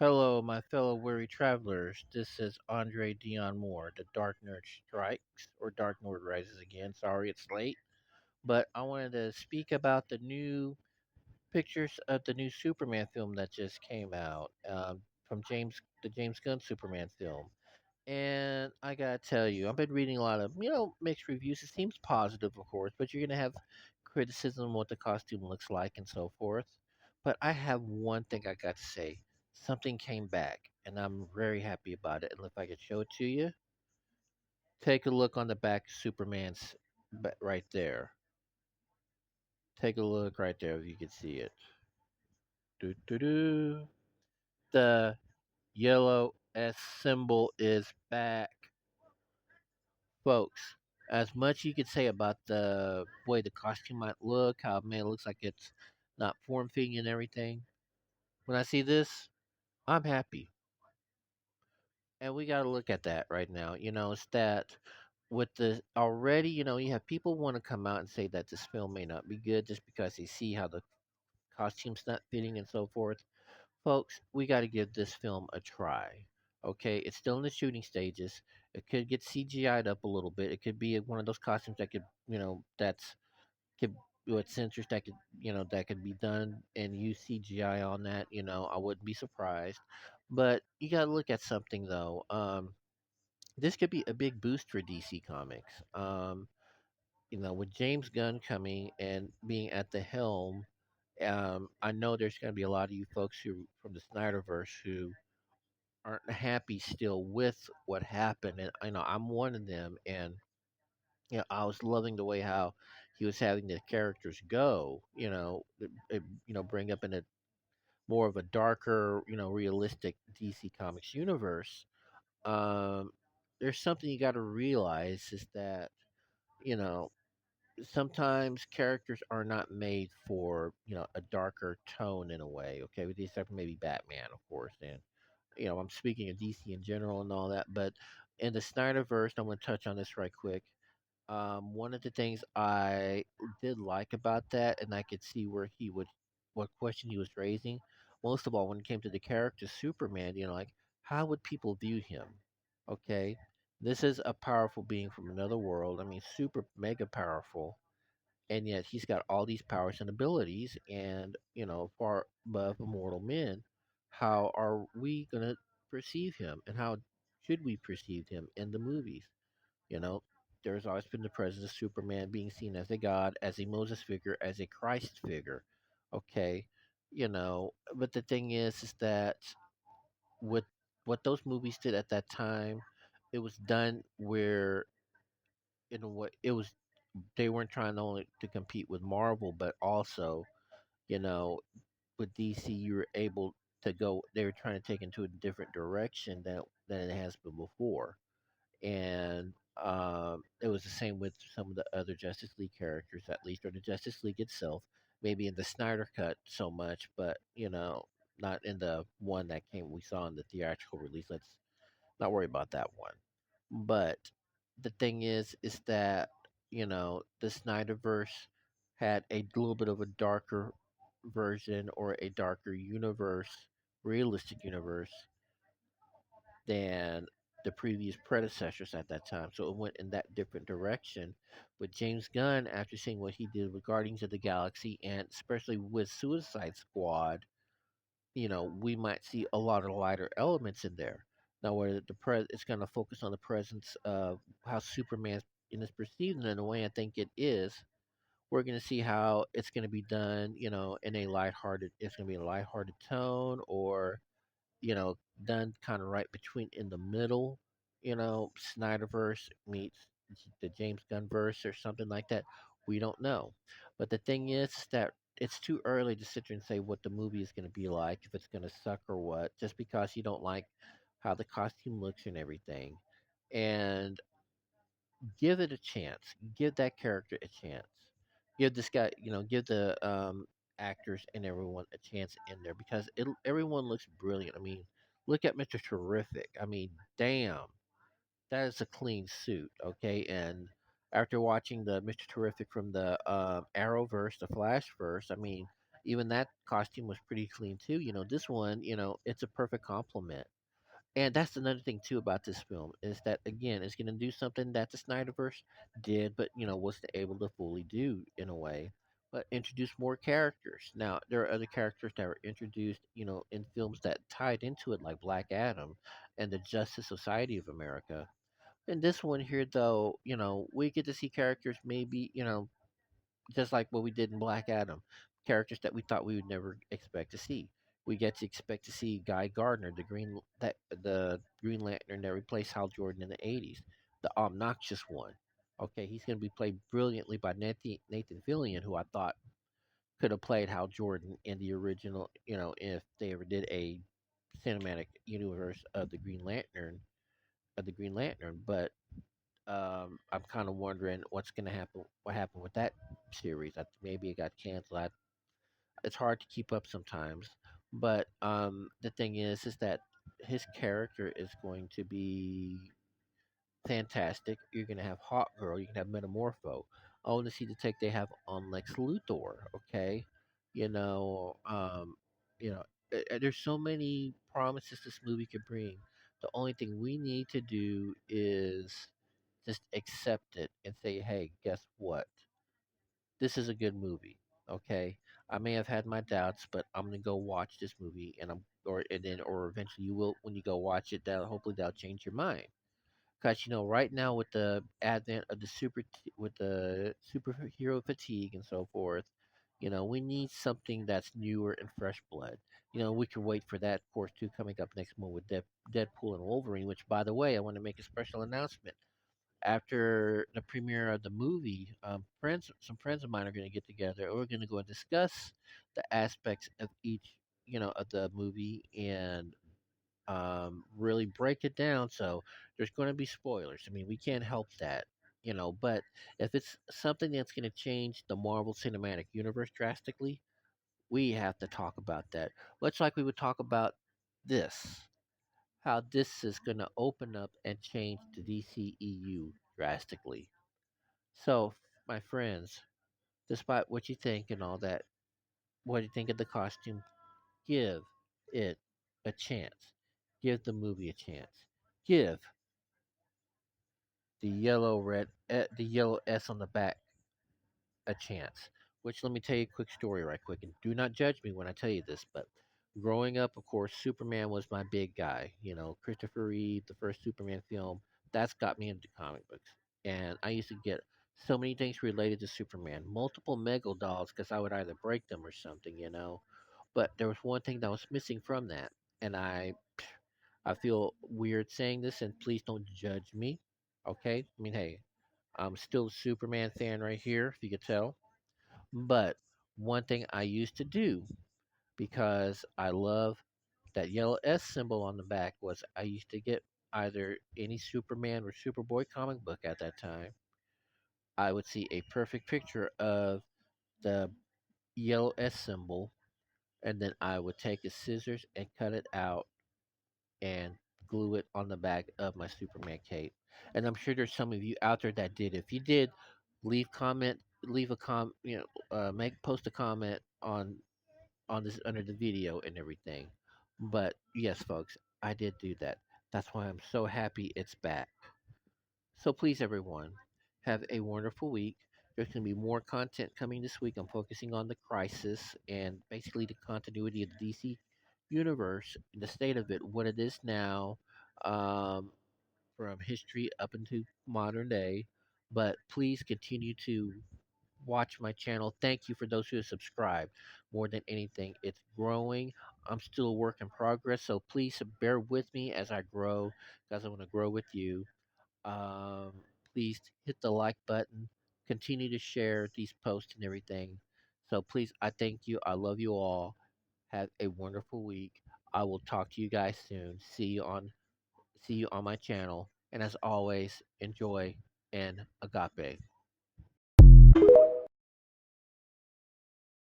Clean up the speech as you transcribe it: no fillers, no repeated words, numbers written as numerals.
Hello, my fellow weary travelers. This is Andre Dion Moore. The Dark Nerd strikes, or Dark Nerd rises again. Sorry, it's late, but I wanted to speak about the new pictures of the new Superman film that just came out from the James Gunn Superman film. And I gotta tell you, I've been reading a lot of mixed reviews. It seems positive, of course, but you're gonna have criticism of what the costume looks like and so forth. But I have one thing I got to say. Something came back, and I'm very happy about it. And if I could show it to you, take a look on the back of Superman's right there. Take a look right there if you can see it. Doo, doo, doo. The yellow S symbol is back. Folks, as much you could say about the way the costume might look, how man it looks like it's not form fitting and everything. When I see this, I'm happy. And we gotta look at that right now. It's that with the already, you have people want to come out and say that this film may not be good just because they see how the costume's not fitting and so forth. Folks, we gotta give this film a try. Okay, it's still in the shooting stages. It could get CGI'd up a little bit. It could be one of those costumes that could, that's could with sensors that could be done and use CGI on that. I wouldn't be surprised. But you gotta look at something though. This could be a big boost for DC Comics. With James Gunn coming and being at the helm, I know there's going to be a lot of you folks who from the Snyderverse who aren't happy still with what happened, and I know I'm one of them. And I was loving the way how he was having the characters go. Bring up in a more of a darker, realistic DC Comics universe. Um, there's something you got to realize is that you know sometimes characters are not made for a darker tone in a way. Okay, with the exception maybe Batman, of course, and I'm speaking of DC in general and all that. But in the Snyderverse, I'm going to touch on this right quick. One of the things I did like about that, and I could see what question he was raising. Most of all, when it came to the character Superman, like how would people view him? Okay, this is a powerful being from another world. I mean, super mega powerful, and yet he's got all these powers and abilities, and far above mortal men. How are we gonna perceive him, and how should we perceive him in the movies? You know, there's always been the presence of Superman being seen as a god, as a Moses figure, as a Christ figure. Okay, but the thing is that with what those movies did at that time, it was done where in a way it was they weren't trying only to compete with Marvel, but also you know with DC you were able to go. They were trying to take into a different direction than it has been before. And it was the same with some of the other Justice League characters, at least, or the Justice League itself. Maybe in the Snyder cut so much, but not in the one that came we saw in the theatrical release. Let's not worry about that one. But the thing is that the Snyderverse had a little bit of a darker version or a darker universe, realistic universe than the previous predecessors at that time. So it went in that different direction. But James Gunn, after seeing what he did with Guardians of the Galaxy and especially with Suicide Squad, we might see a lot of lighter elements in there. Now, where it's going to focus on the presence of how Superman is perceived, and in the way I think it is, we're going to see how it's going to be done, in a lighthearted. It's going to be a lighthearted tone, or done kind of right between in the middle, Snyderverse meets the James Gunn verse or something like that. We don't know. But the thing is that it's too early to sit there and say what the movie is going to be like, if it's going to suck or what, just because you don't like how the costume looks and everything. And give it a chance. Give that character a chance. Give this guy, give the actors and everyone a chance in there because everyone looks brilliant. I mean, look at Mr. Terrific. I mean, damn, that is a clean suit, okay? And after watching the Mr. Terrific from the Arrowverse, the Flashverse, I mean, Even that costume was pretty clean too. This one, it's a perfect compliment. And that's another thing too about this film is that again, it's going to do something that the Snyderverse did, but wasn't able to fully do in a way. But introduce more characters. Now there are other characters that were introduced, in films that tied into it, like Black Adam and the Justice Society of America. In this one here, though, we get to see characters maybe, just like what we did in Black Adam, characters that we thought we would never expect to see. We get to expect to see Guy Gardner, the Green Lantern that replaced Hal Jordan in the '80s, the obnoxious one. Okay, he's going to be played brilliantly by Nathan Fillion, who I thought could have played Hal Jordan in the original. If they ever did a cinematic universe of the Green Lantern, but I'm kind of wondering what's going to happen. What happened with that series? Maybe it got canceled. It's hard to keep up sometimes. But the thing is that his character is going to be fantastic. You're going to have Hawk Girl. You can have Metamorpho. I want to see the take they have on Lex Luthor. Okay, you know, um, there's so many promises this movie could bring. The only thing we need to do is just accept it and say, hey, guess what? This is a good movie. Okay, I may have had my doubts, but I'm gonna go watch this movie, or eventually you will when you go watch it. That hopefully that'll change your mind. Because right now with the advent of with the superhero fatigue and so forth, we need something that's newer and fresh blood. We can wait for that, of course, too, coming up next month with Deadpool and Wolverine. Which, by the way, I want to make a special announcement after the premiere of the movie, some friends of mine are going to get together. And we're going to go and discuss the aspects of each, of the movie and really break it down. So there's going to be spoilers. I mean, we can't help that, But if it's something that's going to change the Marvel Cinematic Universe drastically, we have to talk about that. Much like we would talk about this, how this is going to open up and change the DCEU drastically. So, my friends, despite what you think and all that, what do you think of the costume? Give it a chance. Give the movie a chance. Give the yellow S on the back a chance. Which let me tell you a quick story right quick, and do not judge me when I tell you this, but growing up, of course, Superman was my big guy. Christopher Reeve, the first Superman film, that's got me into comic books, and I used to get so many things related to Superman, multiple Mego dolls, because I would either break them or something. But there was one thing that was missing from that, and I feel weird saying this, and please don't judge me. Okay, I mean, hey, I'm still a Superman fan right here, if you could tell. But one thing I used to do because I love that yellow S symbol on the back was I used to get either any Superman or Superboy comic book at that time. I would see a perfect picture of the yellow S symbol, and then I would take the scissors and cut it out and glue it on the back of my Superman cape. And I'm sure there's some of you out there that did. If you did, leave a make post a comment on this under the video and everything. But yes, folks, I did do that. That's why I'm so happy it's back. So please, everyone, have a wonderful week. There's going to be more content coming this week. I'm focusing on the crisis and basically the continuity of the DC universe, the state of it, what it is now, um, from history up into modern day. But please continue to watch my channel. Thank you for those who have subscribed. More than anything, it's growing. I'm still a work in progress, so please bear with me as I grow, because I want to grow with you. Um, please hit the like button. Continue to share these posts and everything. So please, I thank you. I love you all. Have a wonderful week. I will talk to you guys soon. See you on my channel. And as always, enjoy and agape.